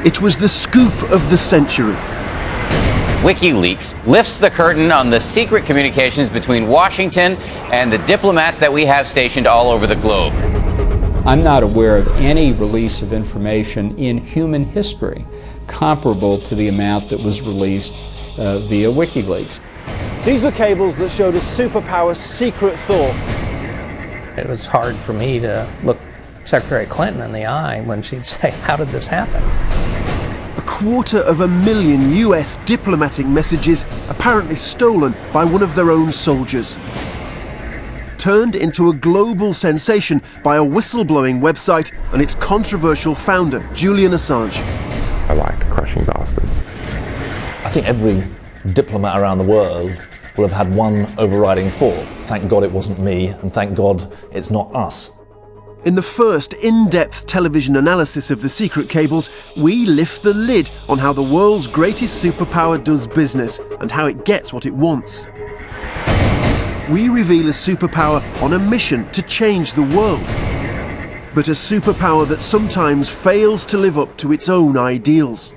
It was the scoop of the century. Wikileaks lifts the curtain on the secret communications between Washington and the diplomats that we have stationed all over the globe. I'm not aware of any release of information in human history comparable to the amount that was released via Wikileaks. These were cables that showed a superpower's secret thoughts. It was hard for me to look Secretary Clinton in the eye when she'd say, "How did this happen?" 250,000 US diplomatic messages apparently stolen by one of their own soldiers. Turned into a global sensation by a whistleblowing website and its controversial founder, Julian Assange. I like crushing bastards. I think every diplomat around the world will have had one overriding thought. Thank God it wasn't me, and thank God it's not us. In the first in-depth television analysis of the secret cables, we lift the lid on how the world's greatest superpower does business and how it gets what it wants. We reveal a superpower on a mission to change the world, but a superpower that sometimes fails to live up to its own ideals.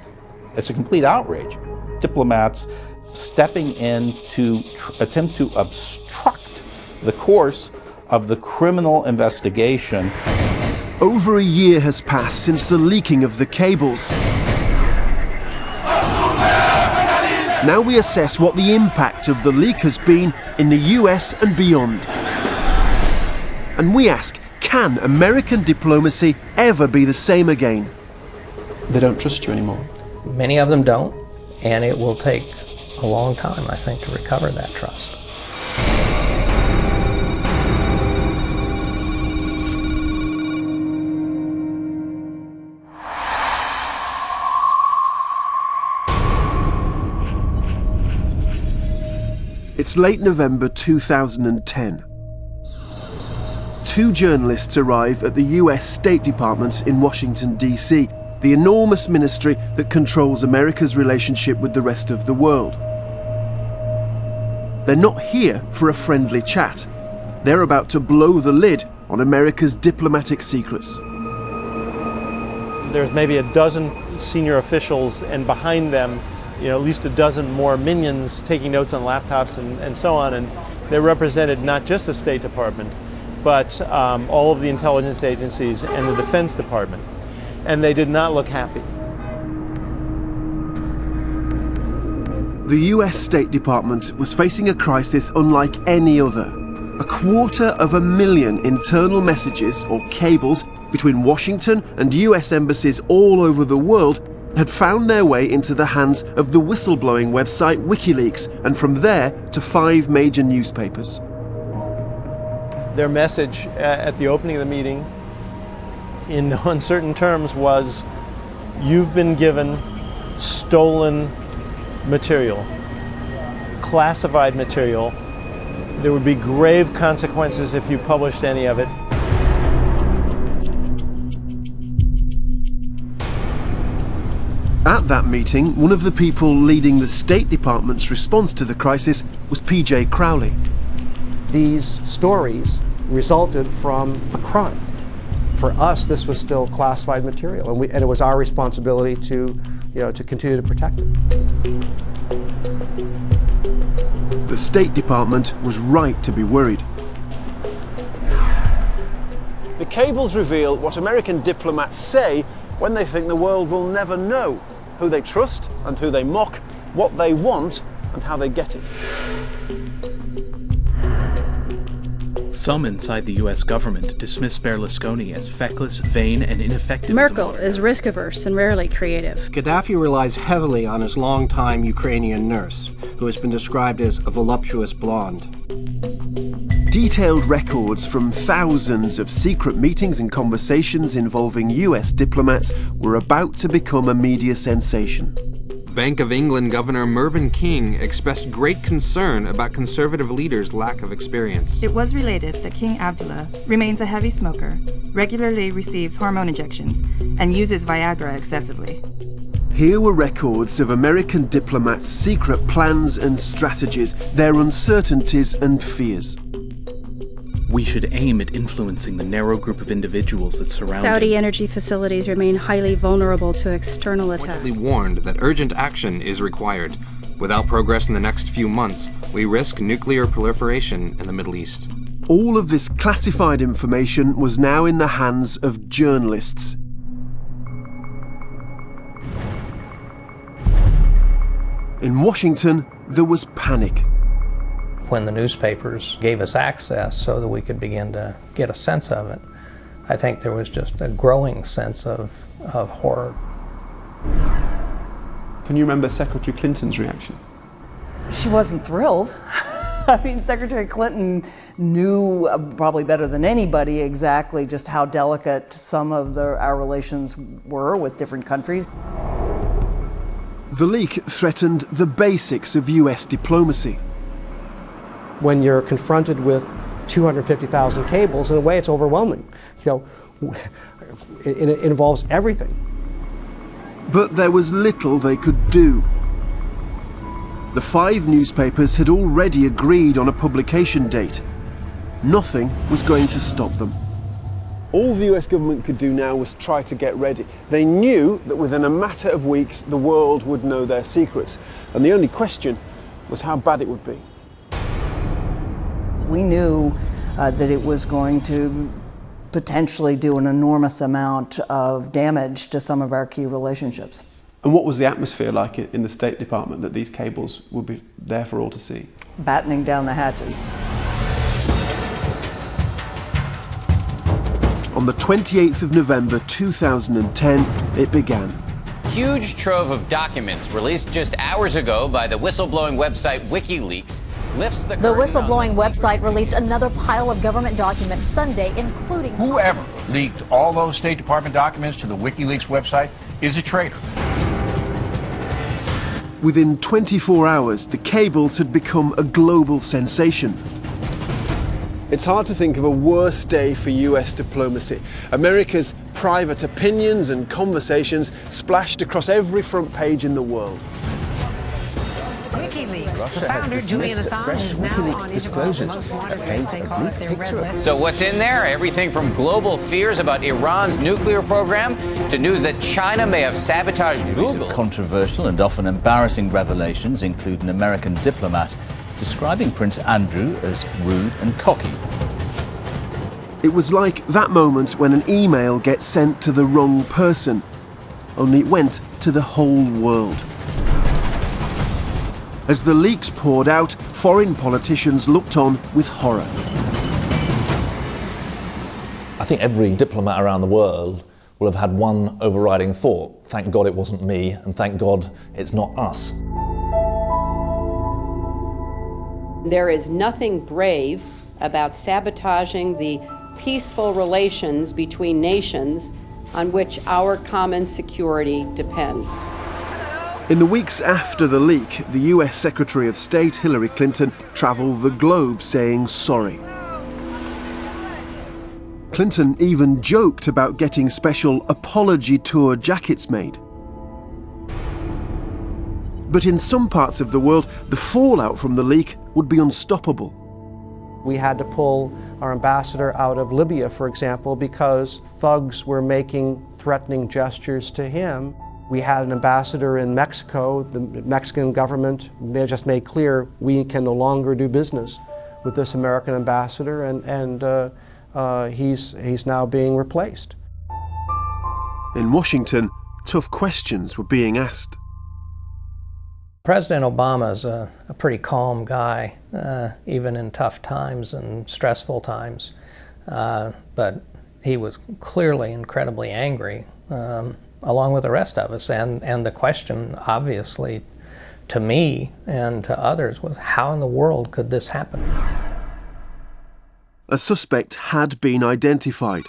It's a complete outrage. Diplomats stepping in to attempt to obstruct the course of the criminal investigation. Over a year has passed since the leaking of the cables. Now we assess what the impact of the leak has been in the US and beyond. And we ask, can American diplomacy ever be the same again? They don't trust you anymore. Many of them don't, and it will take a long time, I think, to recover that trust. It's late November 2010. Two journalists arrive at the US State Department in Washington, D.C., the enormous ministry that controls America's relationship with the rest of the world. They're not here for a friendly chat. They're about to blow the lid on America's diplomatic secrets. There's maybe a dozen senior officials, and behind them, at least a dozen more minions taking notes on laptops and so on. And they represented not just the State Department, but all of the intelligence agencies and the Defense Department. And they did not look happy. The US State Department was facing a crisis unlike any other. 250,000 internal messages, or cables, between Washington and US embassies all over the world had found their way into the hands of the whistleblowing website Wikileaks, and from there to 5 major newspapers. Their message at the opening of the meeting, in uncertain terms, was, "You've been given stolen material, classified material. There would be grave consequences if you published any of it." At that meeting, one of the people leading the State Department's response to the crisis was PJ Crowley. These stories resulted from a crime. For us, this was still classified material, and it was our responsibility to continue to protect it. The State Department was right to be worried. The cables reveal what American diplomats say when they think the world will never know: who they trust and who they mock, what they want and how they get it. Some inside the US government dismiss Berlusconi as feckless, vain, and ineffective. Merkel is risk-averse and rarely creative. Gaddafi relies heavily on his longtime Ukrainian nurse, who has been described as a voluptuous blonde. Detailed records from thousands of secret meetings and conversations involving US diplomats were about to become a media sensation. Bank of England Governor Mervyn King expressed great concern about conservative leaders' lack of experience. It was related that King Abdullah remains a heavy smoker, regularly receives hormone injections, and uses Viagra excessively. Here were records of American diplomats' secret plans and strategies, their uncertainties and fears. We should aim at influencing the narrow group of individuals that surround Saudi him. energy facilities remain highly vulnerable to external attack. He warned that urgent action is required. Without progress in the next few months, we risk nuclear proliferation in the Middle East. All of this classified information was now in the hands of journalists. In Washington, there was panic. When the newspapers gave us access so that we could begin to get a sense of it, I think there was just a growing sense of horror. Can you remember Secretary Clinton's reaction? She wasn't thrilled. I mean, Secretary Clinton knew probably better than anybody exactly just how delicate some of our relations were with different countries. The leak threatened the basics of US diplomacy. When you're confronted with 250,000 cables, in a way it's overwhelming. You know, it involves everything. But there was little they could do. The 5 newspapers had already agreed on a publication date. Nothing was going to stop them. All the US government could do now was try to get ready. They knew that within a matter of weeks the world would know their secrets, and the only question was how bad it would be. We knew that it was going to potentially do an enormous amount of damage to some of our key relationships. And what was the atmosphere like in the State Department that these cables would be there for all to see? Battening down the hatches. On the 28th of November 2010, it began. Huge trove of documents released just hours ago by the whistleblowing website Wikileaks lifts the The whistleblowing website released another pile of government documents Sunday, including... Whoever leaked all those State Department documents to the WikiLeaks website is a traitor. Within 24 hours, the cables had become a global sensation. It's hard to think of a worse day for US diplomacy. America's private opinions and conversations splashed across every front page in the world. Wikileaks. The founder, Julian Assange, is now on Interpol's most wanted list. They call it their red list. So what's in there? Everything from global fears about Iran's nuclear program to news that China may have sabotaged Google. Controversial and often embarrassing revelations include an American diplomat describing Prince Andrew as rude and cocky. It was like that moment when an email gets sent to the wrong person, only it went to the whole world. As the leaks poured out, foreign politicians looked on with horror. I think every diplomat around the world will have had one overriding thought: thank God it wasn't me, and thank God it's not us. There is nothing brave about sabotaging the peaceful relations between nations on which our common security depends. In the weeks after the leak, the US Secretary of State Hillary Clinton travelled the globe saying sorry. Clinton even joked about getting special apology tour jackets made. But in some parts of the world, the fallout from the leak would be unstoppable. We had to pull our ambassador out of Libya, for example, because thugs were making threatening gestures to him. We had an ambassador in Mexico. The Mexican government just made clear we can no longer do business with this American ambassador, and he's now being replaced. In Washington, tough questions were being asked. President Obama's a pretty calm guy, even in tough times and stressful times. But he was clearly incredibly angry, along with the rest of us. And the question, obviously, to me and to others was, how in the world could this happen? A suspect had been identified.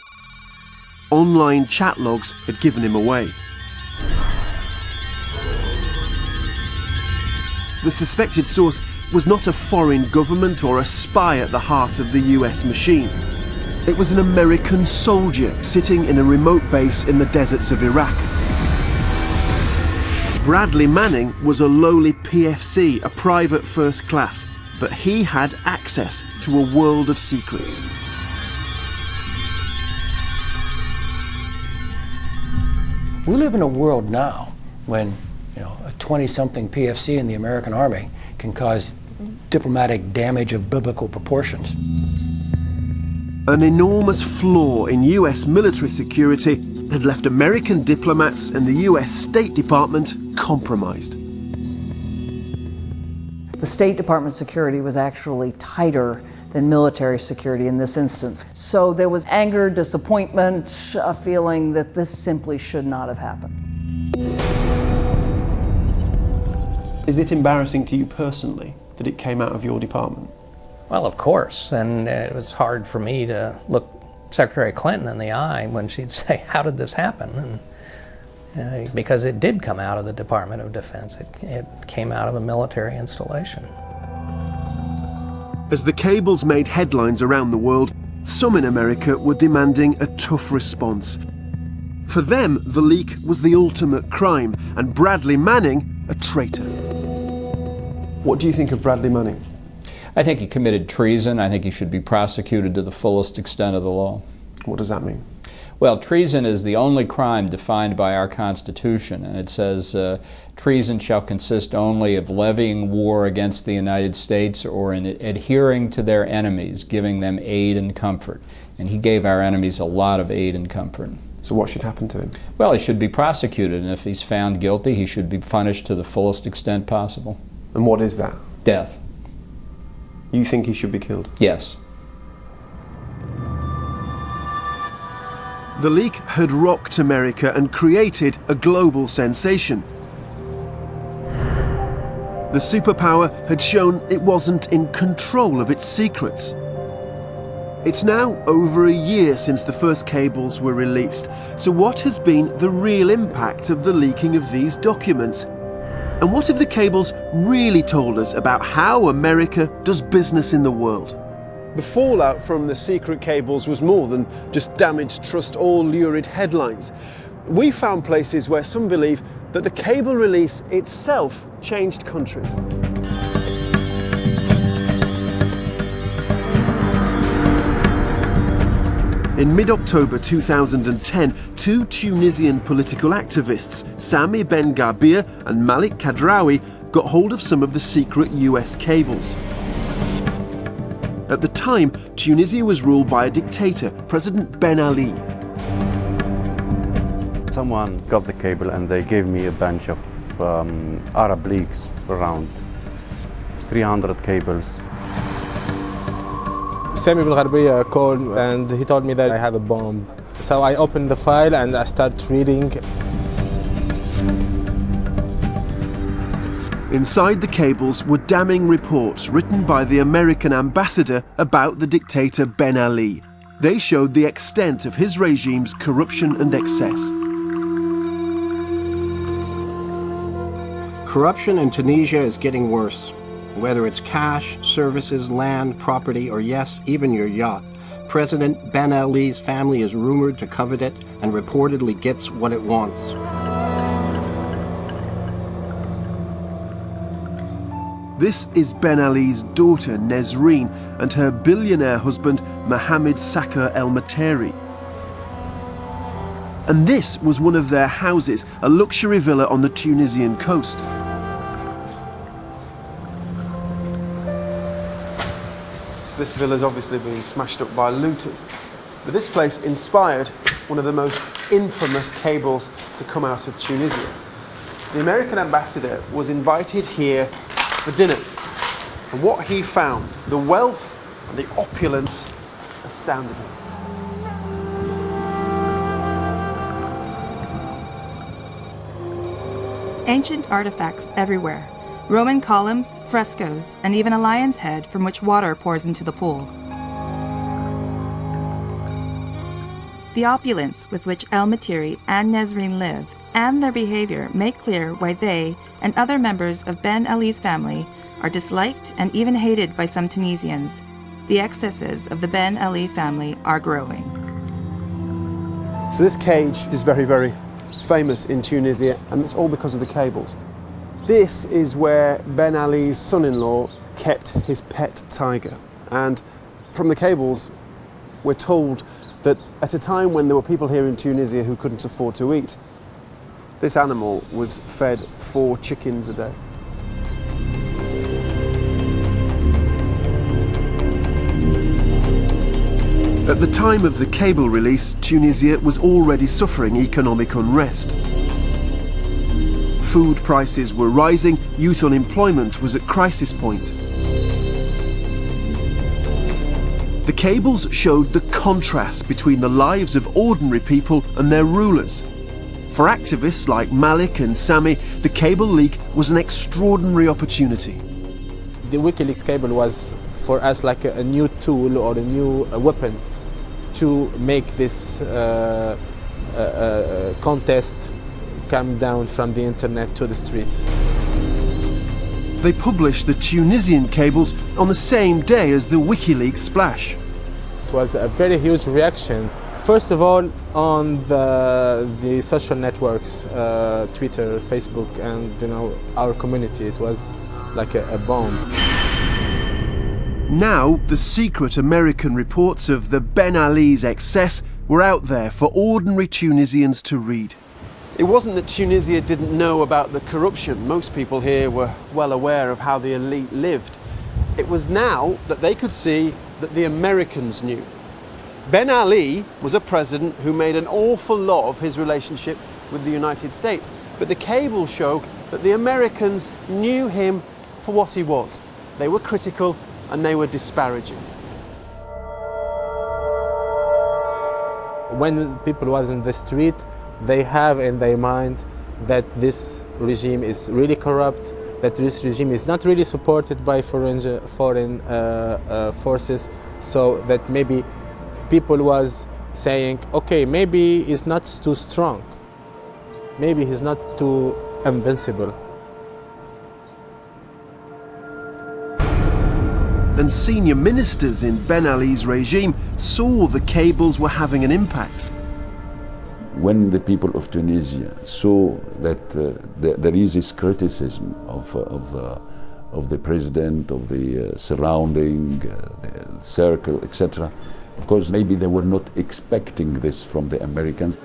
Online chat logs had given him away. The suspected source was not a foreign government or a spy at the heart of the US machine. It was an American soldier sitting in a remote base in the deserts of Iraq. Bradley Manning was a lowly PFC, a private first class, but he had access to a world of secrets. We live in a world now when a 20-something PFC in the American Army can cause diplomatic damage of biblical proportions. An enormous flaw in US military security had left American diplomats and the US State Department compromised. The State Department security was actually tighter than military security in this instance. So there was anger, disappointment, a feeling that this simply should not have happened. Is it embarrassing to you personally that it came out of your department? Well, of course, and it was hard for me to look Secretary Clinton in the eye when she'd say, "How did this happen?" And because it did come out of the Department of Defense. It came out of a military installation. As the cables made headlines around the world, some in America were demanding a tough response. For them, the leak was the ultimate crime, and Bradley Manning a traitor. What do you think of Bradley Manning? I think he committed treason. I think he should be prosecuted to the fullest extent of the law. What does that mean? Well, treason is the only crime defined by our Constitution, and it says treason shall consist only of levying war against the United States or in adhering to their enemies, giving them aid and comfort. And he gave our enemies a lot of aid and comfort. So what should happen to him? Well, he should be prosecuted, and if he's found guilty, he should be punished to the fullest extent possible. And what is that? Death. You think he should be killed? Yes. The leak had rocked America and created a global sensation. The superpower had shown it wasn't in control of its secrets. It's now over a year since the first cables were released. So what has been the real impact of the leaking of these documents? And what have the cables really told us about how America does business in the world? The fallout from the secret cables was more than just damaged trust or lurid headlines. We found places where some believe that the cable release itself changed countries. In mid-October 2010, two Tunisian political activists, Sami Ben Gabir and Malik Kadraoui, got hold of some of the secret US cables. At the time, Tunisia was ruled by a dictator, President Ben Ali. Someone got the cable and they gave me a bunch of Arab leaks around 300 cables. Sami Ben Gabir called and he told me that I have a bomb. So I opened the file and I started reading. Inside the cables were damning reports written by the American ambassador about the dictator Ben Ali. They showed the extent of his regime's corruption and excess. Corruption in Tunisia is getting worse. Whether it's cash, services, land, property, or yes, even your yacht, President Ben Ali's family is rumored to covet it and reportedly gets what it wants. This is Ben Ali's daughter, Nesreen, and her billionaire husband, Mohammed Sakr El Materi. And this was one of their houses, a luxury villa on the Tunisian coast. So this villa's obviously been smashed up by looters. But this place inspired one of the most infamous cables to come out of Tunisia. The American ambassador was invited here for dinner, and what he found, the wealth and the opulence, astounded him. Ancient artifacts everywhere. Roman columns, frescoes, and even a lion's head from which water pours into the pool. The opulence with which El Materi and Nesreen live and their behavior make clear why they and other members of Ben Ali's family are disliked and even hated by some Tunisians. The excesses of the Ben Ali family are growing. So this cage is very, very famous in Tunisia, and it's all because of the cables. This is where Ben Ali's son-in-law kept his pet tiger. And from the cables, we're told that at a time when there were people here in Tunisia who couldn't afford to eat, This animal was fed 4 chickens a day. At the time of the cable release, Tunisia was already suffering economic unrest. Food prices were rising, youth unemployment was at crisis point. The cables showed the contrast between the lives of ordinary people and their rulers. For activists like Malik and Sami, the cable leak was an extraordinary opportunity. The Wikileaks cable was for us like a new tool or a new weapon to make this contest come down from the internet to the street. They published the Tunisian cables on the same day as the Wikileaks splash. It was a very huge reaction. First of all, on the social networks, Twitter, Facebook, and our community. It was like a bomb. Now, the secret American reports of the Ben Ali's excess were out there for ordinary Tunisians to read. It wasn't that Tunisia didn't know about the corruption. Most people here were well aware of how the elite lived. It was now that they could see that the Americans knew. Ben Ali was a president who made an awful lot of his relationship with the United States, but the cables show that the Americans knew him for what he was. They were critical and they were disparaging. When people was in the street, they have in their mind that this regime is really corrupt, that this regime is not really supported by foreign forces, so that maybe people was saying, okay, maybe he's not too strong, maybe he's not too invincible. And senior ministers in Ben Ali's regime saw the cables were having an impact. When the people of Tunisia saw that there is this criticism of the president, of the surrounding, the circle, etc., of course, maybe they were not expecting this from the Americans.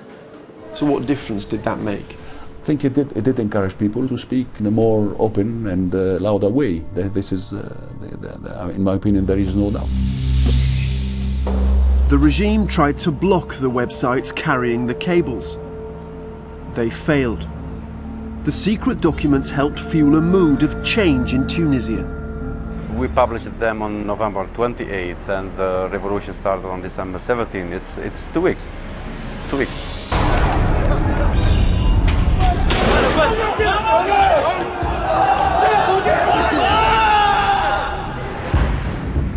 So what difference did that make? I think it did encourage people to speak in a more open and louder way. This is, in my opinion, there is no doubt. The regime tried to block the websites carrying the cables. They failed. The secret documents helped fuel a mood of change in Tunisia. We published them on November 28th and the revolution started on December 17th. It's 2 weeks. 2 weeks.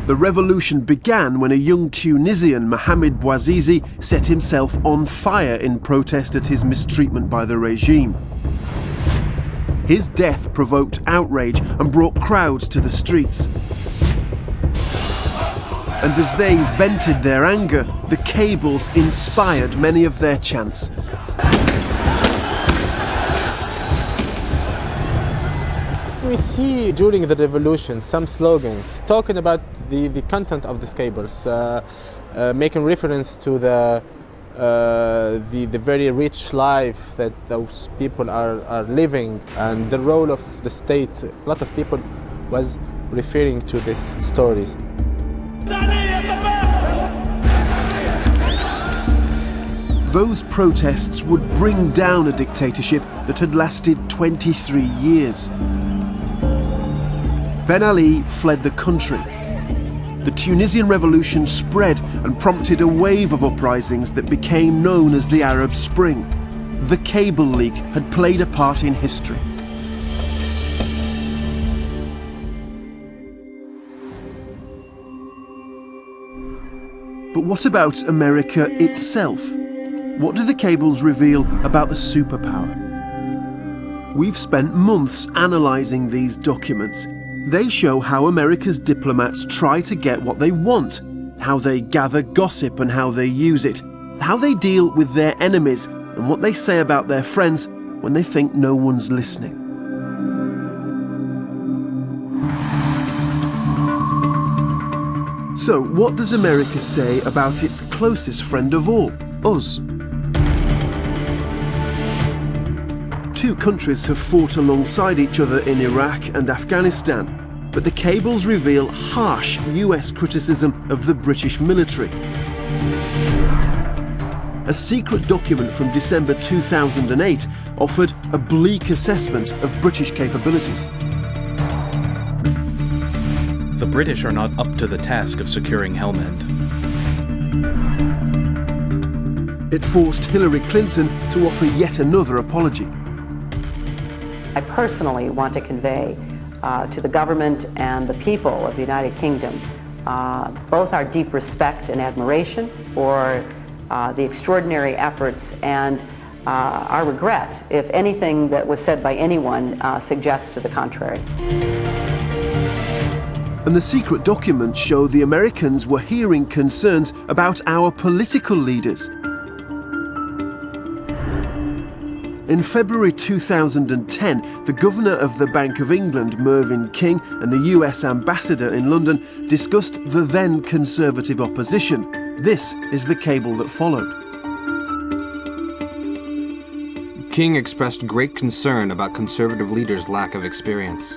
The revolution began when a young Tunisian, Mohamed Bouazizi, set himself on fire in protest at his mistreatment by the regime. His death provoked outrage and brought crowds to the streets. And as they vented their anger, the cables inspired many of their chants. We see during the revolution some slogans talking about the content of these cables, making reference to the very rich life that those people are living and the role of the state. A lot of people was referring to these stories. Those protests would bring down a dictatorship that had lasted 23 years. Ben Ali fled the country. The Tunisian revolution spread and prompted a wave of uprisings that became known as the Arab Spring. The cable leak had played a part in history. But what about America itself? What do the cables reveal about the superpower? We've spent months analysing these documents. They show how America's diplomats try to get what they want, how they gather gossip and how they use it, how they deal with their enemies and what they say about their friends when they think no one's listening. So, what does America say about its closest friend of all, us? two countries have fought alongside each other in Iraq and Afghanistan, but the cables reveal harsh US criticism of the British military. A secret document from December 2008 offered a bleak assessment of British capabilities. The British are not up to the task of securing Helmand. It forced Hillary Clinton to offer yet another apology. I personally want to convey to the government and the people of the United Kingdom both our deep respect and admiration for the extraordinary efforts and our regret if anything that was said by anyone suggests to the contrary. And the secret documents show the Americans were hearing concerns about our political leaders. In February 2010, the governor of the Bank of England, Mervyn King, and the US ambassador in London discussed the then Conservative opposition. This is the cable that followed. King expressed great concern about Conservative leaders' lack of experience.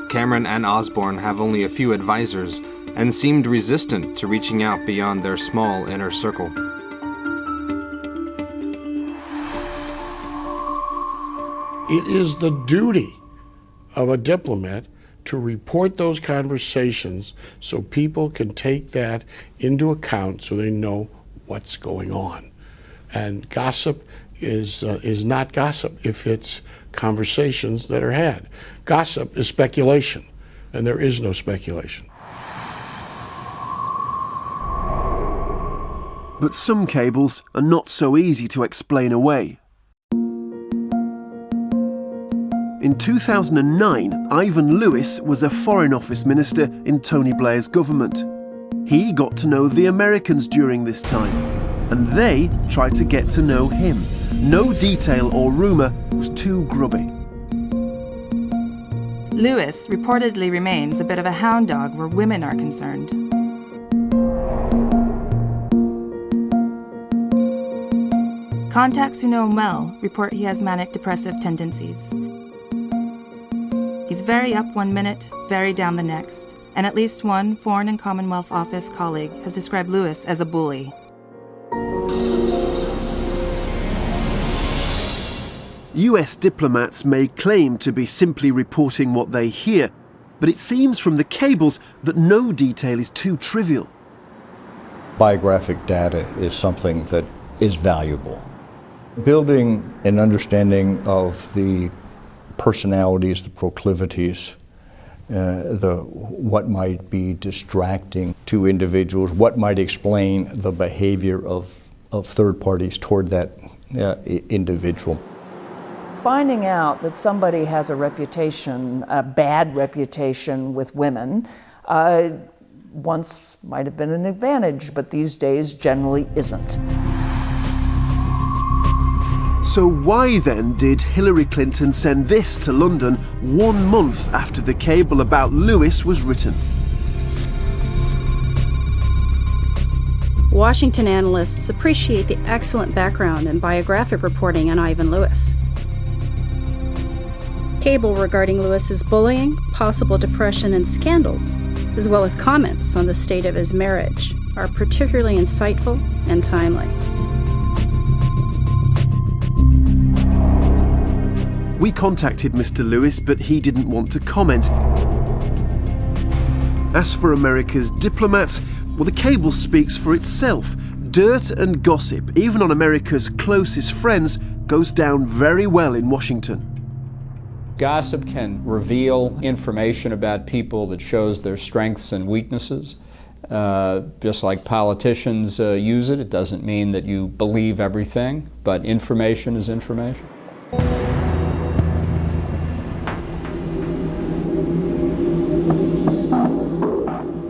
Cameron and Osborne have only a few advisors and seemed resistant to reaching out beyond their small inner circle. It is the duty of a diplomat to report those conversations so people can take that into account so they know what's going on. And gossip is not gossip if it's conversations that are had. Gossip is speculation, and there is no speculation. But some cables are not so easy to explain away. In 2009, Ivan Lewis was a Foreign Office minister in Tony Blair's government. He got to know the Americans during this time, and they tried to get to know him. No detail or rumour was too grubby. Lewis reportedly remains a bit of a hound dog where women are concerned. Contacts who know him well report he has manic depressive tendencies. He's very up one minute, very down the next, and at least one Foreign and Commonwealth Office colleague has described Lewis as a bully. US diplomats may claim to be simply reporting what they hear, but it seems from the cables that no detail is too trivial. Biographic data is something that is valuable. Building an understanding of the personalities, the proclivities, what might be distracting to individuals, what might explain the behavior of third parties toward that individual. Finding out that somebody has a reputation, a bad reputation with women, once might have been an advantage, but these days generally isn't. So why then did Hillary Clinton send this to London 1 month after the cable about Lewis was written? Washington analysts appreciate the excellent background and biographic reporting on Ivan Lewis. Cable regarding Lewis's bullying, possible depression, and scandals, as well as comments on the state of his marriage, are particularly insightful and timely. We contacted Mr. Lewis, but he didn't want to comment. As for America's diplomats, well, the cable speaks for itself. Dirt and gossip, even on America's closest friends, goes down very well in Washington. Gossip can reveal information about people that shows their strengths and weaknesses. Just like politicians use it, it doesn't mean that you believe everything, but information is information.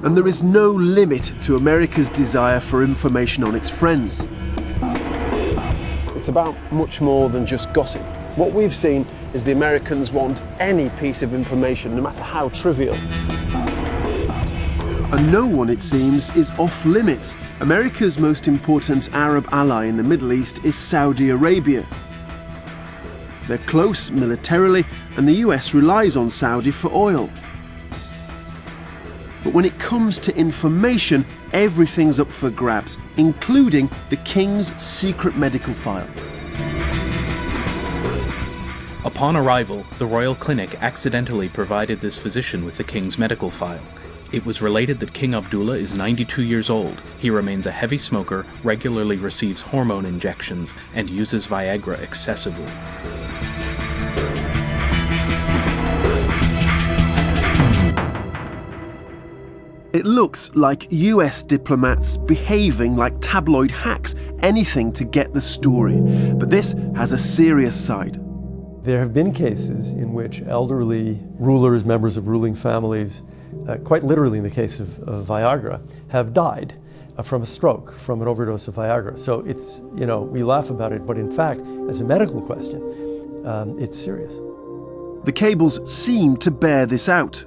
And there is no limit to America's desire for information on its friends. It's about much more than just gossip. What we've seen is the Americans want any piece of information, no matter how trivial. And no one, it seems, is off limits. America's most important Arab ally in the Middle East is Saudi Arabia. They're close militarily, and the US relies on Saudi for oil. But when it comes to information, everything's up for grabs, including the King's secret medical file. Upon arrival, the Royal Clinic accidentally provided this physician with the King's medical file. It was related that King Abdullah is 92 years old. He remains a heavy smoker, regularly receives hormone injections, and uses Viagra excessively. It looks like US diplomats behaving like tabloid hacks, anything to get the story. But this has a serious side. There have been cases in which elderly rulers, members of ruling families, quite literally in the case of Viagra, have died from a stroke, from an overdose of Viagra. So it's, we laugh about it, but in fact, as a medical question, it's serious. The cables seem to bear this out.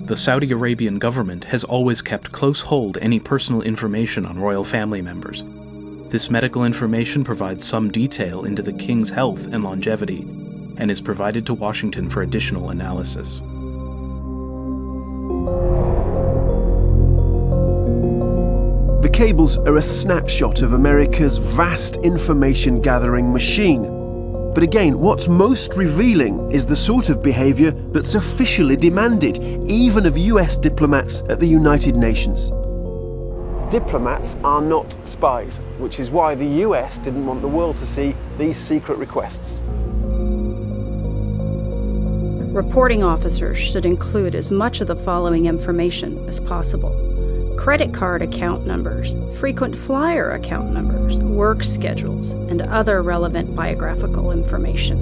The Saudi Arabian government has always kept close hold any personal information on royal family members. This medical information provides some detail into the king's health and longevity, and is provided to Washington for additional analysis. The cables are a snapshot of America's vast information-gathering machine. But again, what's most revealing is the sort of behaviour that's officially demanded, even of US diplomats at the United Nations. Diplomats are not spies, which is why the US didn't want the world to see these secret requests. Reporting officers should include as much of the following information as possible: credit card account numbers, frequent flyer account numbers, work schedules, and other relevant biographical information.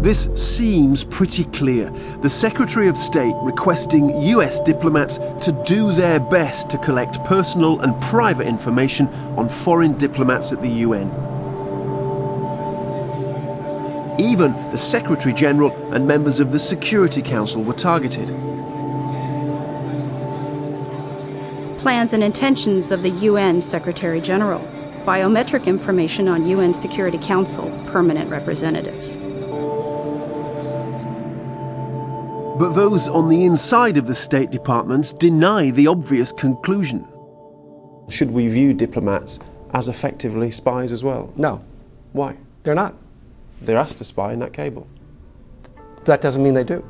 This seems pretty clear. The Secretary of State requesting US diplomats to do their best to collect personal and private information on foreign diplomats at the UN. Even the Secretary General and members of the Security Council were targeted. Plans and intentions of the UN Secretary General, biometric information on UN Security Council permanent representatives. But those on the inside of the State Departments deny the obvious conclusion. Should we view diplomats as effectively spies as well? No. Why? They're not. They're asked to spy in that cable. That doesn't mean they do.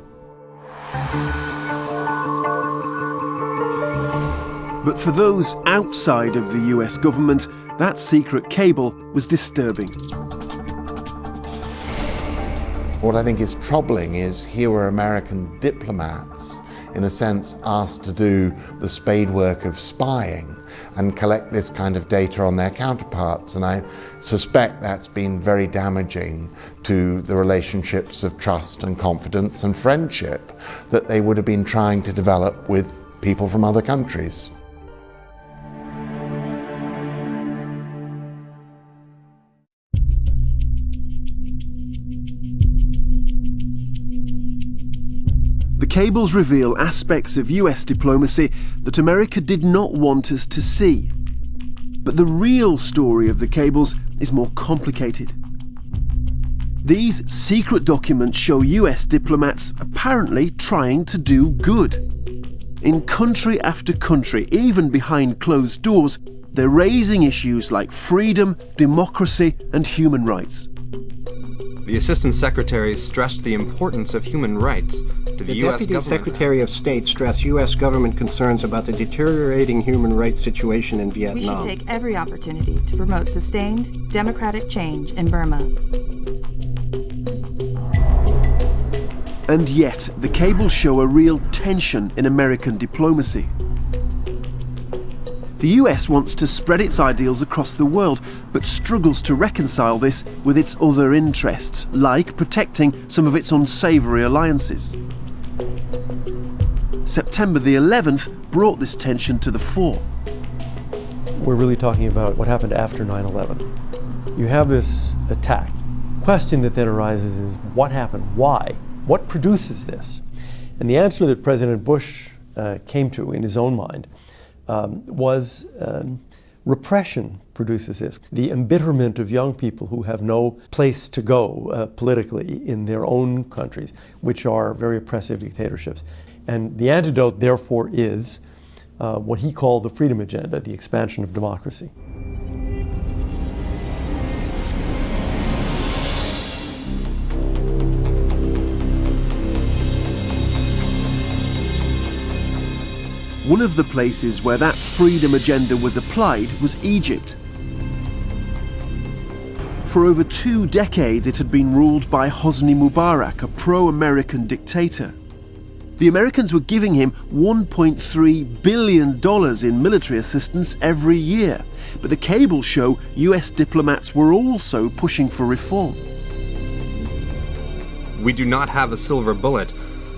But for those outside of the US government, that secret cable was disturbing. What I think is troubling is here were American diplomats, in a sense, asked to do the spade work of spying and collect this kind of data on their counterparts. And I suspect that's been very damaging to the relationships of trust and confidence and friendship that they would have been trying to develop with people from other countries. The cables reveal aspects of US diplomacy that America did not want us to see. But the real story of the cables is more complicated. These secret documents show US diplomats apparently trying to do good. In country after country, even behind closed doors, they're raising issues like freedom, democracy, and human rights. The Assistant Secretary stressed the importance of human rights to the U.S. Deputy government. Secretary of State stressed U.S. government concerns about the deteriorating human rights situation in Vietnam. We should take every opportunity to promote sustained democratic change in Burma. And yet, the cables show a real tension in American diplomacy. The US wants to spread its ideals across the world, but struggles to reconcile this with its other interests, like protecting some of its unsavoury alliances. September the 11th brought this tension to the fore. We're really talking about what happened after 9/11. You have this attack. The question that then arises is, what happened? Why? What produces this? And the answer that President Bush came to in his own mind was Repression produces this. The embitterment of young people who have no place to go politically in their own countries, which are very oppressive dictatorships. And the antidote, therefore, is what he called the freedom agenda, the expansion of democracy. One of the places where that freedom agenda was applied was Egypt. For over 2 decades, it had been ruled by Hosni Mubarak, a pro-American dictator. The Americans were giving him $1.3 billion in military assistance every year, but the cables show US diplomats were also pushing for reform. We do not have a silver bullet,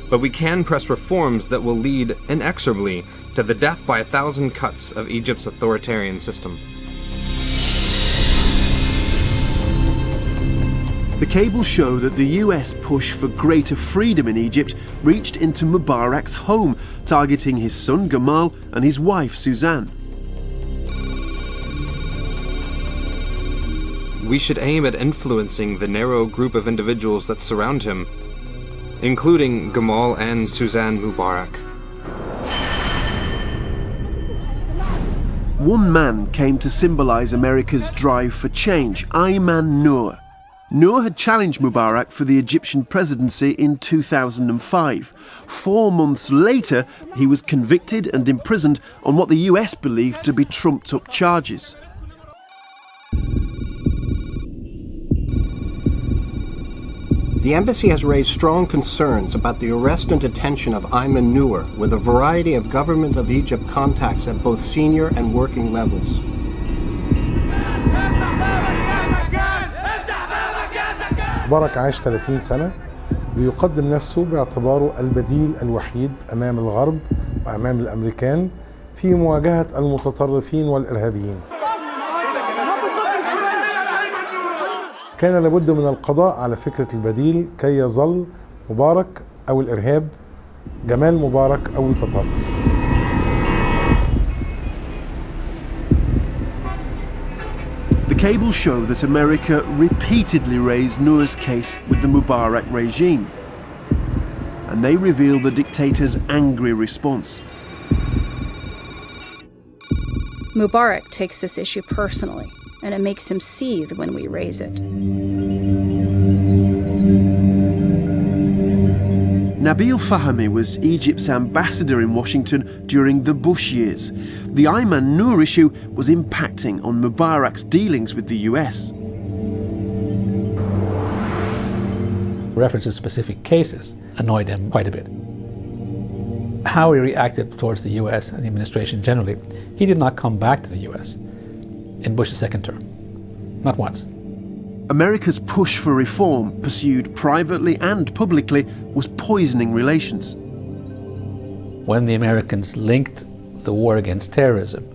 but we can press reforms that will lead inexorably to the death by 1,000 cuts of Egypt's authoritarian system. The cables show that the US push for greater freedom in Egypt reached into Mubarak's home, targeting his son Gamal and his wife Suzanne. We should aim at influencing the narrow group of individuals that surround him, including Gamal and Suzanne Mubarak. One man came to symbolize America's drive for change, Ayman Noor. Noor had challenged Mubarak for the Egyptian presidency in 2005. 4 months later, he was convicted and imprisoned on what the US believed to be trumped-up charges. The embassy has raised strong concerns about the arrest and detention of Ayman Noor, with a variety of Government of Egypt contacts at both senior and working levels. مبارك عاش 30 سنة ويقدم نفسه باعتباره البديل الوحيد أمام الغرب وأمام الأمريكان في مواجهة المتطرفين والإرهابيين. كان لابد من القضاء على فكرة البديل كي يظل مبارك أو الإرهاب، جمال مبارك أو التطرف. The cables show that America repeatedly raised Noor's case with the Mubarak regime, and they reveal the dictator's angry response. Mubarak takes this issue personally, and it makes him seethe when we raise it. Nabil Fahmy was Egypt's ambassador in Washington during the Bush years. The Ayman Noor issue was impacting on Mubarak's dealings with the US. Reference to specific cases annoyed him quite a bit. How he reacted towards the US and the administration generally, he did not come back to the US in Bush's second term. Not once. America's push for reform, pursued privately and publicly, was poisoning relations. When the Americans linked the war against terrorism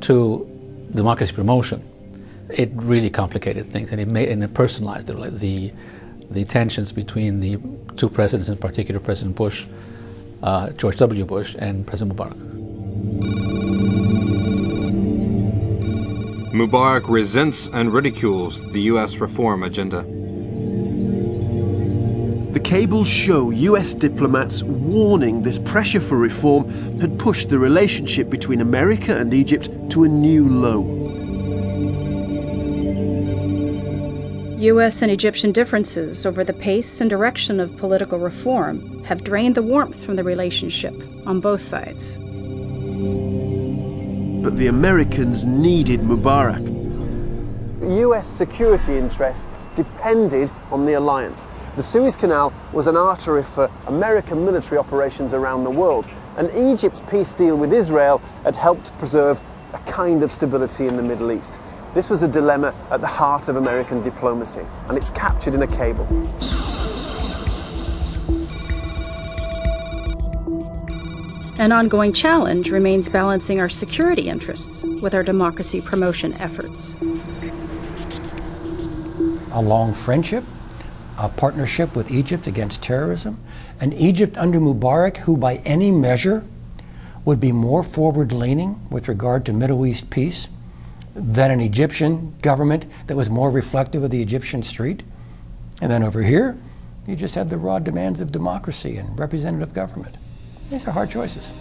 to democracy promotion, it really complicated things, and it personalized the tensions between the two presidents, in particular President Bush, George W. Bush, and President Mubarak. Mubarak resents and ridicules the US reform agenda. The cables show US diplomats warning this pressure for reform had pushed the relationship between America and Egypt to a new low. US and Egyptian differences over the pace and direction of political reform have drained the warmth from the relationship on both sides. But the Americans needed Mubarak. US security interests depended on the alliance. The Suez Canal was an artery for American military operations around the world, and Egypt's peace deal with Israel had helped preserve a kind of stability in the Middle East. This was a dilemma at the heart of American diplomacy, and it's captured in a cable. An ongoing challenge remains balancing our security interests with our democracy promotion efforts. A long friendship, a partnership with Egypt against terrorism, an Egypt under Mubarak who by any measure would be more forward-leaning with regard to Middle East peace than an Egyptian government that was more reflective of the Egyptian street. And then over here, you just had the raw demands of democracy and representative government. These are hard choices.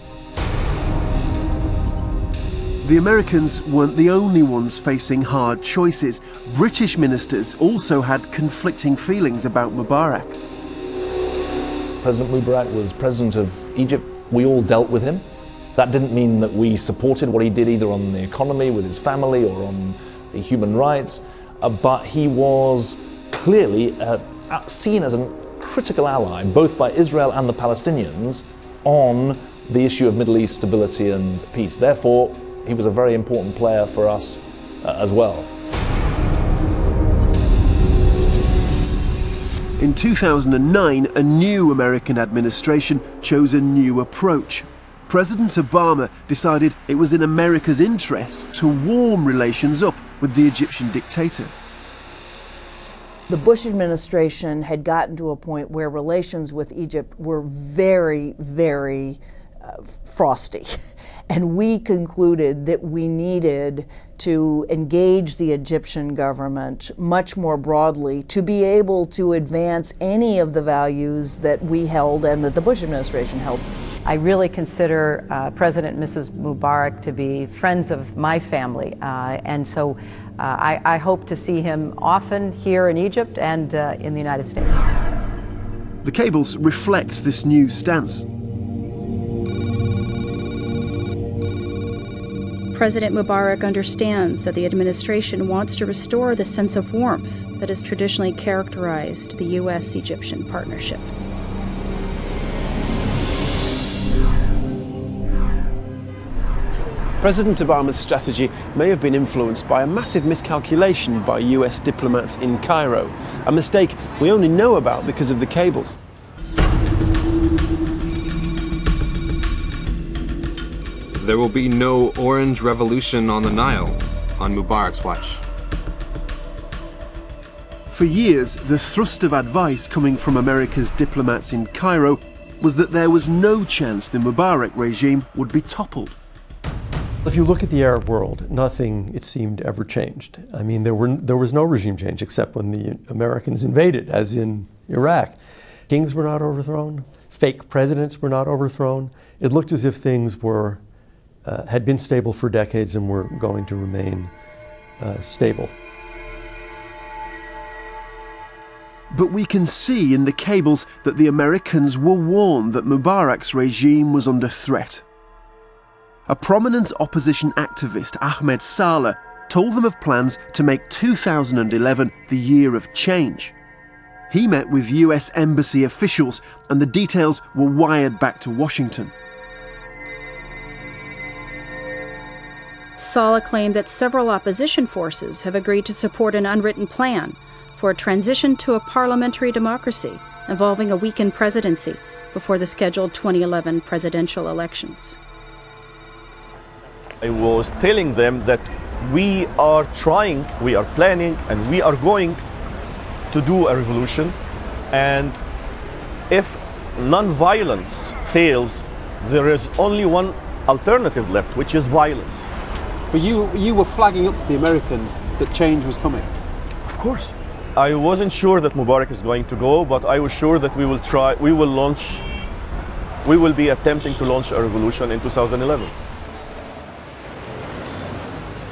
The Americans weren't the only ones facing hard choices. British ministers also had conflicting feelings about Mubarak. President Mubarak was president of Egypt. We all dealt with him. That didn't mean that we supported what he did either on the economy with his family or on the human rights, but he was clearly seen as a critical ally, both by Israel and the Palestinians, on the issue of Middle East stability and peace. Therefore, he was a very important player for us as well. In 2009, a new American administration chose a new approach. President Obama decided it was in America's interest to warm relations up with the Egyptian dictator. The Bush administration had gotten to a point where relations with Egypt were very, very frosty. And we concluded that we needed to engage the Egyptian government much more broadly to be able to advance any of the values that we held and that the Bush administration held. I really consider President and Mrs. Mubarak to be friends of my family, and so I hope to see him often here in Egypt and in the United States. The cables reflect this new stance. President Mubarak understands that the administration wants to restore the sense of warmth that has traditionally characterized the U.S.-Egyptian partnership. President Obama's strategy may have been influenced by a massive miscalculation by US diplomats in Cairo, a mistake we only know about because of the cables. There will be no orange revolution on the Nile on Mubarak's watch. For years, the thrust of advice coming from America's diplomats in Cairo was that there was no chance the Mubarak regime would be toppled. If you look at the Arab world, nothing, it seemed, ever changed. I mean, there was no regime change except when the Americans invaded, as in Iraq. Kings were not overthrown. Fake presidents were not overthrown. It looked as if things were had been stable for decades and were going to remain stable. But we can see in the cables that the Americans were warned that Mubarak's regime was under threat. A prominent opposition activist, Ahmed Saleh, told them of plans to make 2011 the year of change. He met with US embassy officials and the details were wired back to Washington. Saleh claimed that several opposition forces have agreed to support an unwritten plan for a transition to a parliamentary democracy involving a weakened presidency before the scheduled 2011 presidential elections. I was telling them that we are trying, we are planning, and we are going to do a revolution. And if non-violence fails, there is only one alternative left, which is violence. But you were flagging up to the Americans that change was coming. Of course. I wasn't sure that Mubarak is going to go, but I was sure that we will be attempting to launch a revolution in 2011.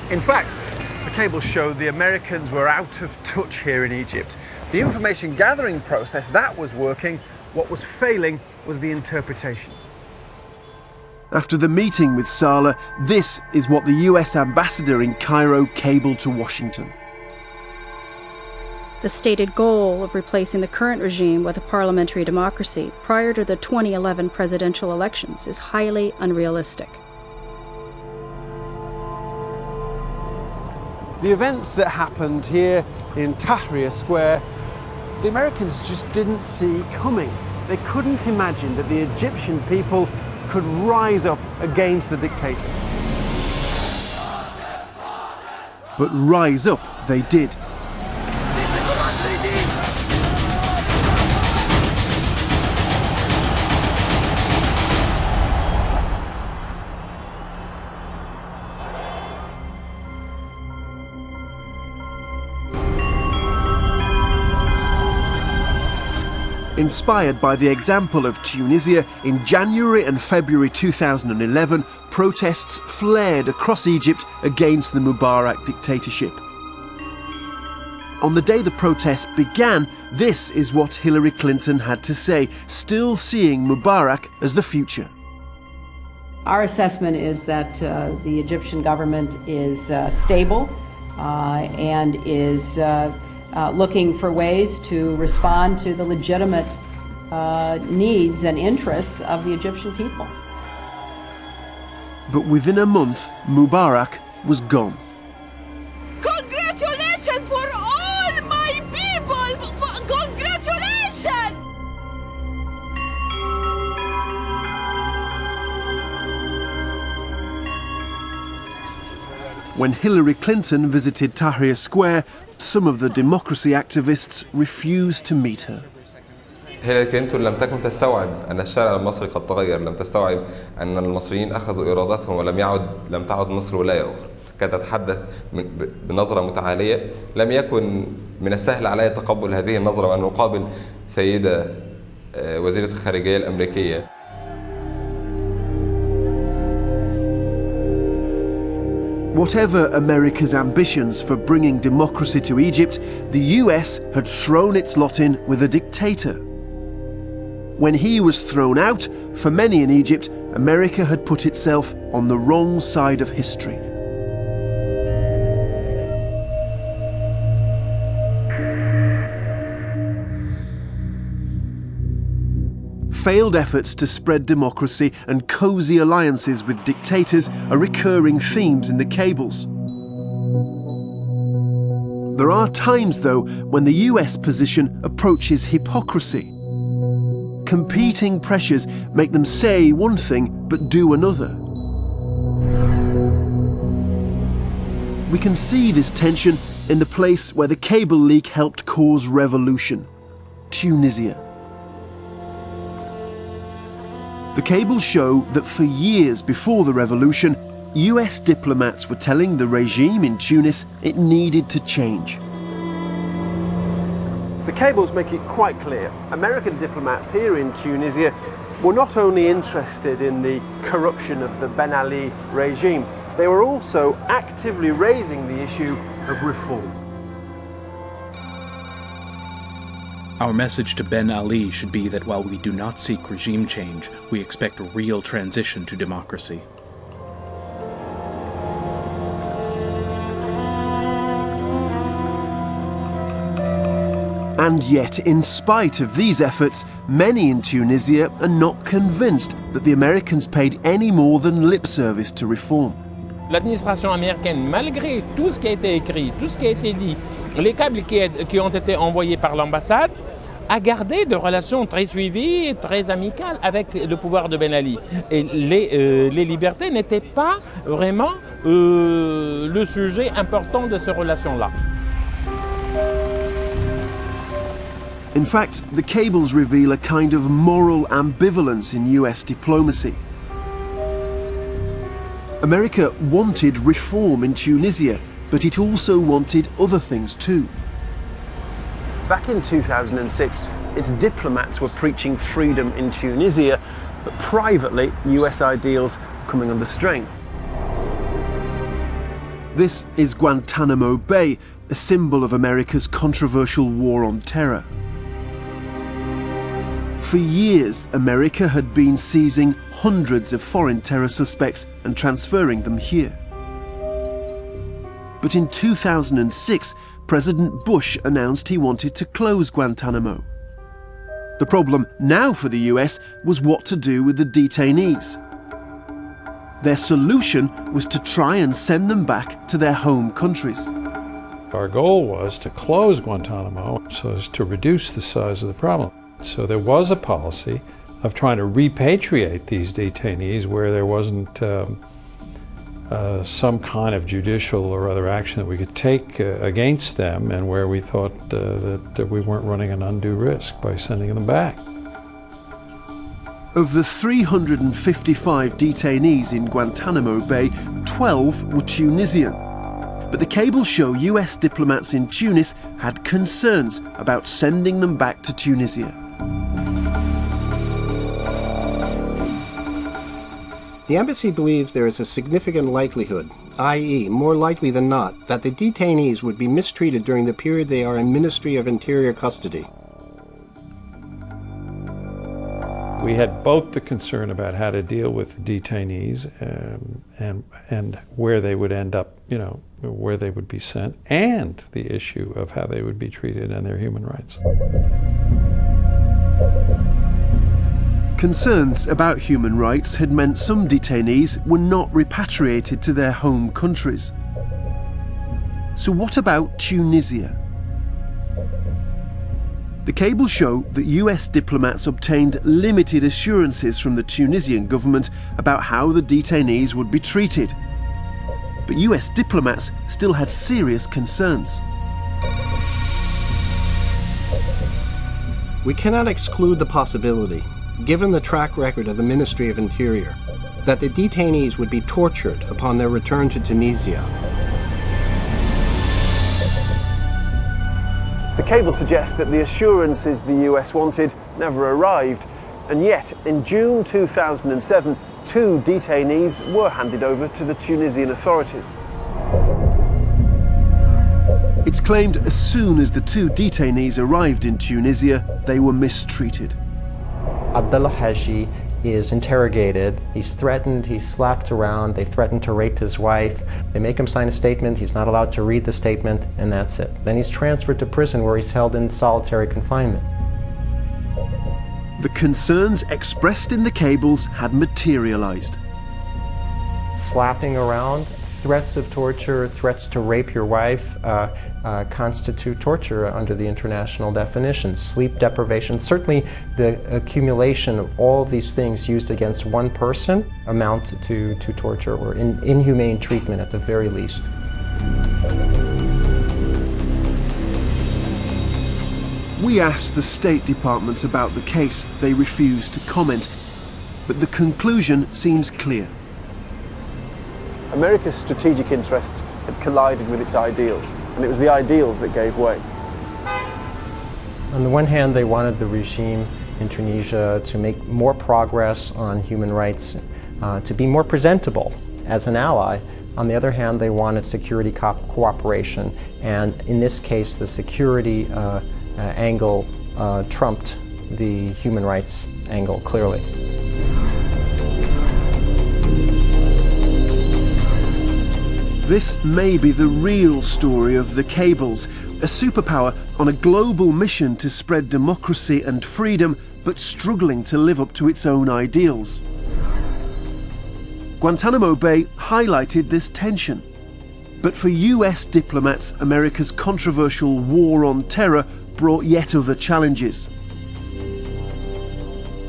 In fact, the cables show the Americans were out of touch here in Egypt. The information gathering process, that was working. What was failing was the interpretation. After the meeting with Saleh, this is what the US ambassador in Cairo cabled to Washington. The stated goal of replacing the current regime with a parliamentary democracy prior to the 2011 presidential elections is highly unrealistic. The events that happened here in Tahrir Square, the Americans just didn't see coming. They couldn't imagine that the Egyptian people could rise up against the dictator. But rise up they did. Inspired by the example of Tunisia, in January and February 2011, protests flared across Egypt against the Mubarak dictatorship. On the day the protests began, this is what Hillary Clinton had to say, still seeing Mubarak as the future. Our assessment is that the Egyptian government is stable and is looking for ways to respond to the legitimate needs and interests of the Egyptian people. But within a month, Mubarak was gone. Congratulations for all my people! Congratulations! When Hillary Clinton visited Tahrir Square, some of the democracy activists refused to meet her. هيلاري كلينتون لم تكن تستوعب أن الشارع المصري قد تغير، لم تستوعب أن المصريين أخذوا إرادتهم لم تعد مصر ولاية أخرى. كانت تتحدث بنظرة متعالية، لم يكن من السهل علي تقبل هذه النظرة وأن أقابل سيدة وزيرة الخارجية الأمريكية. Whatever America's ambitions for bringing democracy to Egypt, the US had thrown its lot in with a dictator. When he was thrown out, for many in Egypt, America had put itself on the wrong side of history. Failed efforts to spread democracy and cosy alliances with dictators are recurring themes in the cables. There are times, though, when the US position approaches hypocrisy. Competing pressures make them say one thing but do another. We can see this tension in the place where the cable leak helped cause revolution, Tunisia. The cables show that for years before the revolution, US diplomats were telling the regime in Tunis it needed to change. The cables make it quite clear. American diplomats here in Tunisia were not only interested in the corruption of the Ben Ali regime, they were also actively raising the issue of reform. Our message to Ben Ali should be that while we do not seek regime change, we expect a real transition to democracy. And yet, in spite of these efforts, many in Tunisia are not convinced that the Americans paid any more than lip service to reform. L'administration américaine, malgré tout ce qui a été écrit, tout ce qui a été dit, les câbles qui ont été envoyés par l'ambassade, a gardé de relations très suivies et très amicales avec le pouvoir de Ben Ali. Et les libertés n'étaient pas vraiment le sujet important de ces relations-là. In fact, the cables reveal a kind of moral ambivalence in US diplomacy. America wanted reform in Tunisia, but it also wanted other things too. Back in 2006, its diplomats were preaching freedom in Tunisia, but privately, US ideals were coming under strain. This is Guantanamo Bay, a symbol of America's controversial war on terror. For years, America had been seizing hundreds of foreign terror suspects and transferring them here. But in 2006, President Bush announced he wanted to close Guantanamo. The problem now for the US was what to do with the detainees. Their solution was to try and send them back to their home countries. Our goal was to close Guantanamo so as to reduce the size of the problem. So there was a policy of trying to repatriate these detainees where there wasn't some kind of judicial or other action that we could take against them, and where we thought that we weren't running an undue risk by sending them back. Of the 355 detainees in Guantanamo Bay, 12 were Tunisian. But the cables show US diplomats in Tunis had concerns about sending them back to Tunisia. The embassy believes there is a significant likelihood, i.e., more likely than not, that the detainees would be mistreated during the period they are in Ministry of Interior custody. We had both the concern about how to deal with the detainees and where they would end up, where they would be sent, and the issue of how they would be treated and their human rights. Concerns about human rights had meant some detainees were not repatriated to their home countries. So what about Tunisia? The cables show that US diplomats obtained limited assurances from the Tunisian government about how the detainees would be treated. But US diplomats still had serious concerns. We cannot exclude the possibility, given the track record of the Ministry of Interior, that the detainees would be tortured upon their return to Tunisia. The cable suggests that the assurances the US wanted never arrived, and yet in June 2007, 2 detainees were handed over to the Tunisian authorities. It's claimed as soon as the 2 detainees arrived in Tunisia, they were mistreated. Abdullah Haji is interrogated, he's threatened, he's slapped around, they threaten to rape his wife, they make him sign a statement, he's not allowed to read the statement, and that's it. Then he's transferred to prison where he's held in solitary confinement. The concerns expressed in the cables had materialized. Slapping around, threats of torture, threats to rape your wife constitute torture under the international definition. Sleep deprivation, certainly the accumulation of all these things used against one person amount to torture or inhumane treatment at the very least. We asked the State Department about the case. They refused to comment, but the conclusion seems clear. America's strategic interests had collided with its ideals, and it was the ideals that gave way. On the one hand, they wanted the regime in Tunisia to make more progress on human rights, to be more presentable as an ally. On the other hand, they wanted security cooperation, and in this case, the security angle trumped the human rights angle clearly. This may be the real story of the cables, a superpower on a global mission to spread democracy and freedom, but struggling to live up to its own ideals. Guantanamo Bay highlighted this tension. But for US diplomats, America's controversial war on terror brought yet other challenges.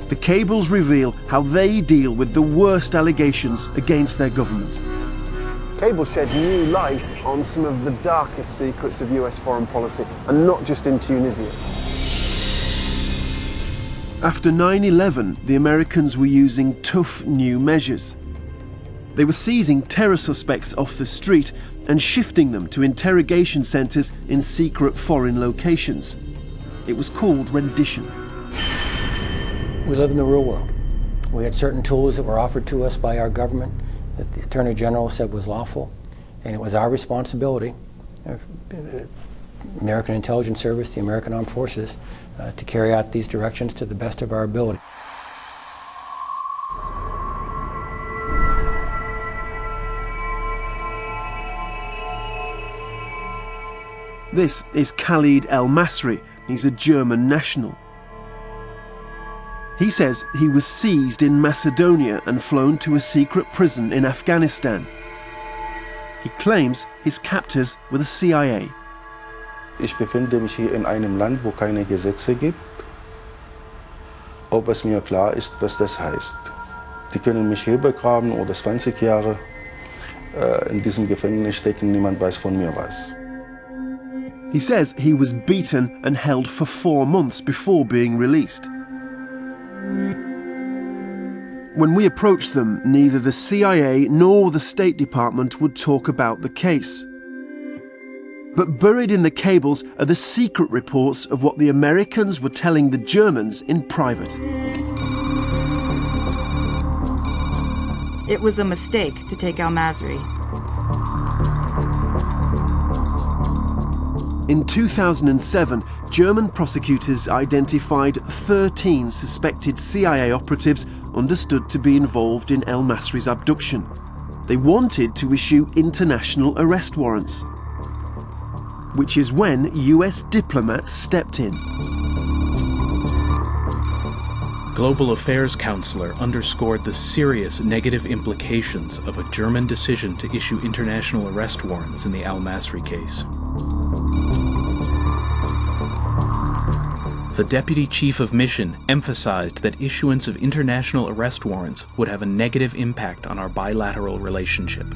The cables reveal how they deal with the worst allegations against their government. Cables shed new light on some of the darkest secrets of US foreign policy, and not just in Tunisia. After 9/11, the Americans were using tough new measures. They were seizing terror suspects off the street and shifting them to interrogation centres in secret foreign locations. It was called rendition. We live in the real world. We had certain tools that were offered to us by our government that the Attorney General said was lawful, and it was our responsibility, American Intelligence Service, the American Armed Forces, to carry out these directions to the best of our ability. This is Khalid El-Masri. He's a German national. He says he was seized in Macedonia and flown to a secret prison in Afghanistan. He claims his captors were the CIA. Ich befinde mich hier in einem Land, wo keine Gesetze gibt. Ob es mir klar ist, was das heißt. Die können mich hier begraben oder 20 Jahre in diesem Gefängnis stecken, niemand weiß von mir was. He says he was beaten and held for 4 months before being released. When we approached them, neither the CIA nor the State Department would talk about the case. But buried in the cables are the secret reports of what the Americans were telling the Germans in private. It was a mistake to take al-Masri. In 2007, German prosecutors identified 13 suspected CIA operatives understood to be involved in al-Masri's abduction. They wanted to issue international arrest warrants, which is when US diplomats stepped in. Global Affairs Counselor underscored the serious negative implications of a German decision to issue international arrest warrants in the al-Masri case. The Deputy Chief of Mission emphasized that issuance of international arrest warrants would have a negative impact on our bilateral relationship.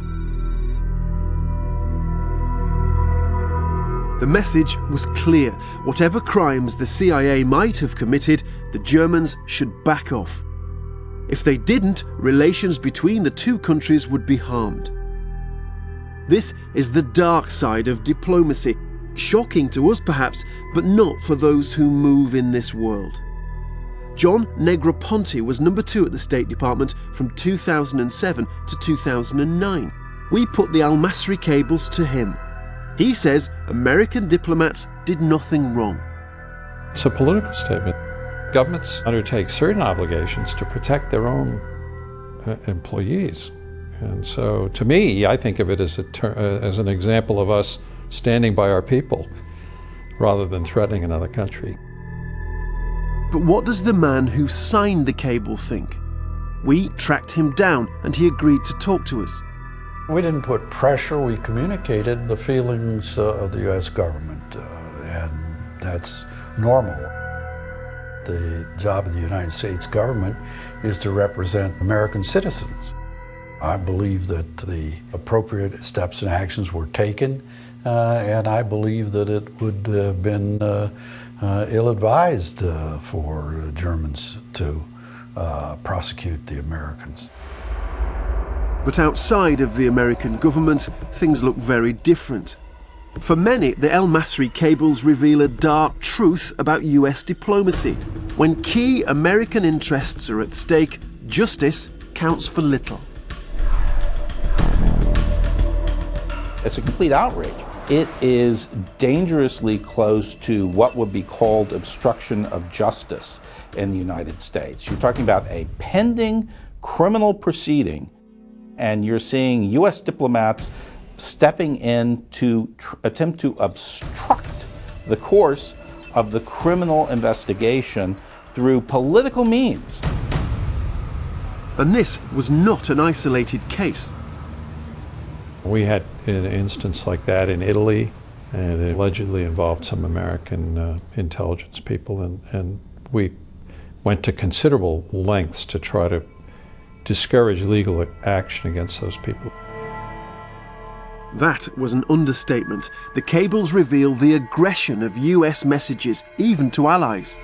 The message was clear. Whatever crimes the CIA might have committed, the Germans should back off. If they didn't, relations between the two countries would be harmed. This is the dark side of diplomacy. Shocking to us perhaps, but not for those who move in this world. John Negroponte was number 2 at the State Department from 2007 to 2009. We put the al-Masri cables to him. He says American diplomats did nothing wrong. It's a political statement. Governments undertake certain obligations to protect their own employees. And so, to me, I think of it as an example of us standing by our people rather than threatening another country. But what does the man who signed the cable think? We tracked him down and he agreed to talk to us. We didn't put pressure, we communicated the feelings of the US government, and that's normal. The job of the United States government is to represent American citizens. I believe that the appropriate steps and actions were taken, and I believe that it would have been ill-advised for Germans to prosecute the Americans. But outside of the American government, things look very different. For many, the al-Masri cables reveal a dark truth about US diplomacy. When key American interests are at stake, justice counts for little. It's a complete outrage. It is dangerously close to what would be called obstruction of justice in the United States. You're talking about a pending criminal proceeding, and you're seeing US diplomats stepping in to attempt to obstruct the course of the criminal investigation through political means. And this was not an isolated case. We had an instance like that in Italy, and it allegedly involved some American intelligence people, and we went to considerable lengths to try to discourage legal action against those people. That was an understatement. The cables reveal the aggression of US messages, even to allies.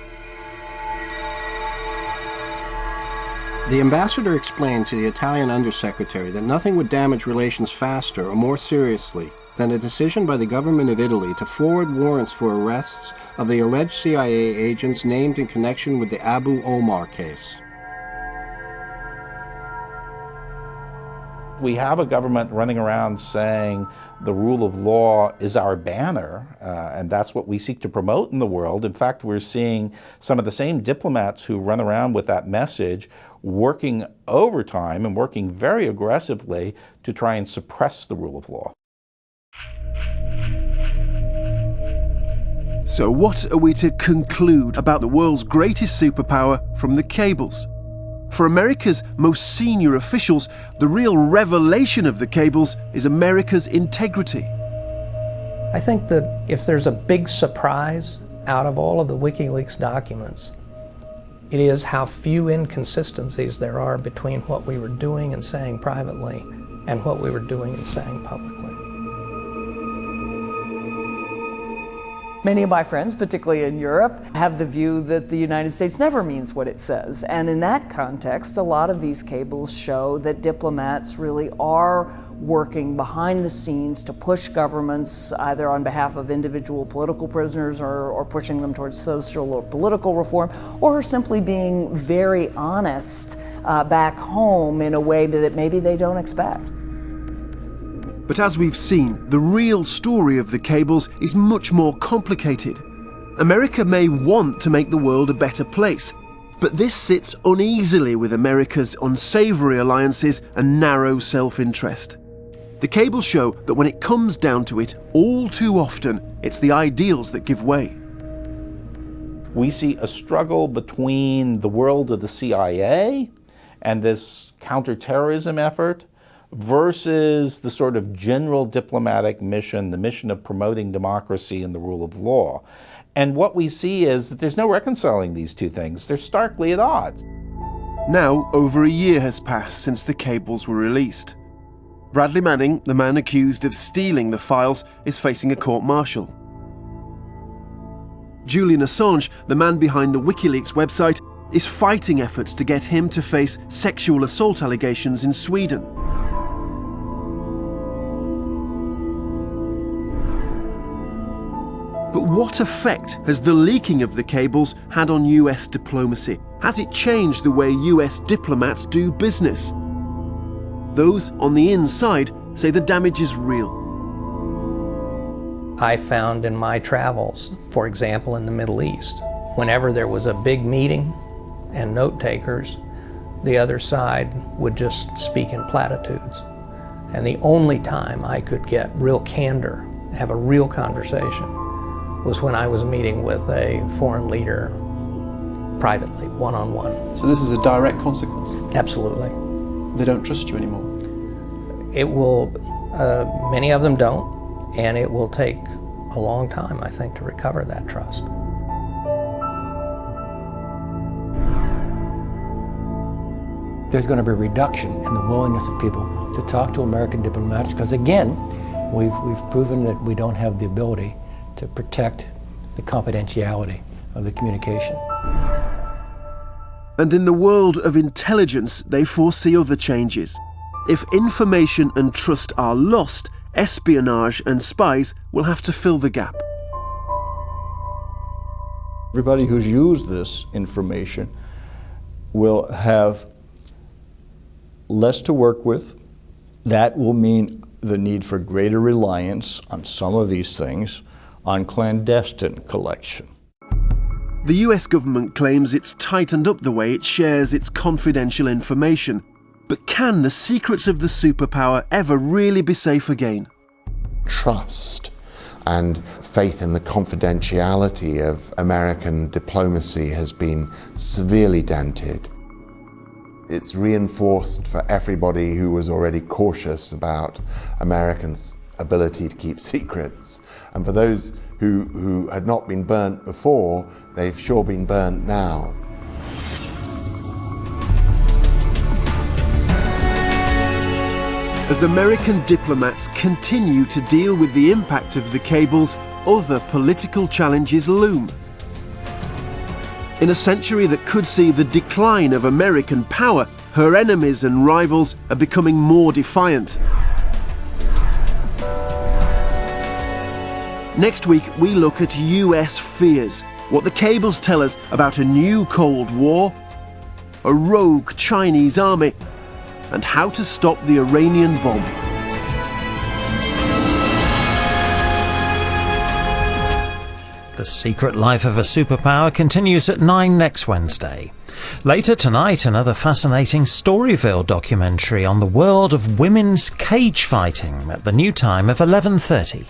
The ambassador explained to the Italian undersecretary that nothing would damage relations faster or more seriously than a decision by the government of Italy to forward warrants for arrests of the alleged CIA agents named in connection with the Abu Omar case. We have a government running around saying the rule of law is our banner, and that's what we seek to promote in the world. In fact, we're seeing some of the same diplomats who run around with that message working overtime and working very aggressively to try and suppress the rule of law. So what are we to conclude about the world's greatest superpower from the cables? For America's most senior officials, the real revelation of the cables is America's integrity. I think that if there's a big surprise out of all of the Wikileaks documents, it is how few inconsistencies there are between what we were doing and saying privately and what we were doing and saying publicly. Many of my friends, particularly in Europe, have the view that the United States never means what it says. And in that context, a lot of these cables show that diplomats really are working behind the scenes to push governments either on behalf of individual political prisoners or pushing them towards social or political reform, or simply being very honest back home in a way that maybe they don't expect. But as we've seen, the real story of the cables is much more complicated. America may want to make the world a better place, but this sits uneasily with America's unsavory alliances and narrow self-interest. The cables show that when it comes down to it, all too often, it's the ideals that give way. We see a struggle between the world of the CIA and this counterterrorism effort versus the sort of general diplomatic mission, the mission of promoting democracy and the rule of law. And what we see is that there's no reconciling these two things. They're starkly at odds. Now, over a year has passed since the cables were released. Bradley Manning, the man accused of stealing the files, is facing a court-martial. Julian Assange, the man behind the Wikileaks website, is fighting efforts to get him to face sexual assault allegations in Sweden. But what effect has the leaking of the cables had on US diplomacy? Has it changed the way US diplomats do business? Those on the inside say the damage is real. I found in my travels, for example in the Middle East, whenever there was a big meeting and note takers, the other side would just speak in platitudes. And the only time I could get real candor, have a real conversation, was when I was meeting with a foreign leader privately, one-on-one. So this is a direct consequence? Absolutely. They don't trust you anymore? It will, many of them don't, and it will take a long time, I think, to recover that trust. There's going to be a reduction in the willingness of people to talk to American diplomats because, again, we've proven that we don't have the ability to protect the confidentiality of the communication. And in the world of intelligence, they foresee other changes. If information and trust are lost, espionage and spies will have to fill the gap. Everybody who's used this information will have less to work with. That will mean the need for greater reliance on some of these things on clandestine collection. The US government claims it's tightened up the way it shares its confidential information. But can the secrets of the superpower ever really be safe again? Trust and faith in the confidentiality of American diplomacy has been severely dented. It's reinforced for everybody who was already cautious about Americans' ability to keep secrets. And for those who had not been burnt before, they've sure been burnt now. As American diplomats continue to deal with the impact of the cables, other political challenges loom. In a century that could see the decline of American power, her enemies and rivals are becoming more defiant. Next week, we look at US fears, what the cables tell us about a new Cold War, a rogue Chinese army, and how to stop the Iranian bomb. The Secret Life of a Superpower continues at 9 next Wednesday. Later tonight, another fascinating Storyville documentary on the world of women's cage fighting at the new time of 11:30.